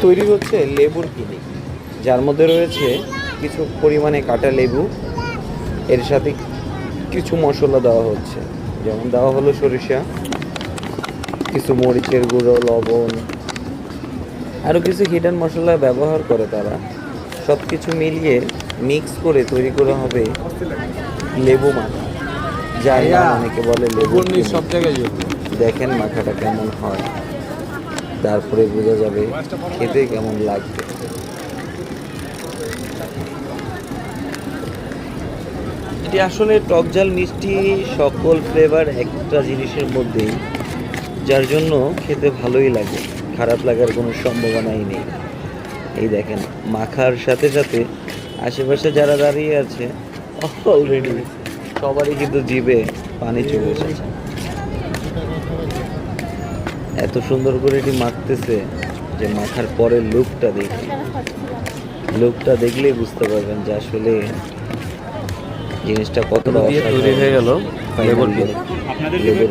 তৈরি হচ্ছে লেবুর কিনি, যার মধ্যে রয়েছে কিছু পরিমাণে কাটা লেবু, এর সাথে কিছু মশলা দেওয়া হচ্ছে, যেমন দেওয়া হলো সরিষা, কিছু মরিচের গুঁড়ো, লবণ, আরও কিছু হিডেন মশলা ব্যবহার করে তারা। সব কিছু মিলিয়ে মিক্স করে তৈরি করা হবে লেবু মাখা, যার নাম অনেকে বলে লেবু। সব জায়গায় দেখেন মাখাটা কেমন হয়, তারপরে বোঝা যাবে খেতে কেমন লাগবে। এটি আসলে টক ঝাল মিষ্টি সকল ফ্লেভার একটা জিনিসের মধ্যেই, যার জন্য খেতে ভালোই লাগে, খারাপ লাগার কোনো সম্ভাবনাই নেই। এই দেখেন মাখার সাথে সাথে আশেপাশে যারা দাঁড়িয়ে আছে অলরেডি সবারই কিন্তু জিভে পানি চলে এসেছে, এত সুন্দর করে এটি মাখতেছে যে মাখার পরের লুকটা দেখলেই বুঝতে পারবেন যে আসলে জিনিসটা কতটা তৈরি হয়ে গেল লেবুর লেবুর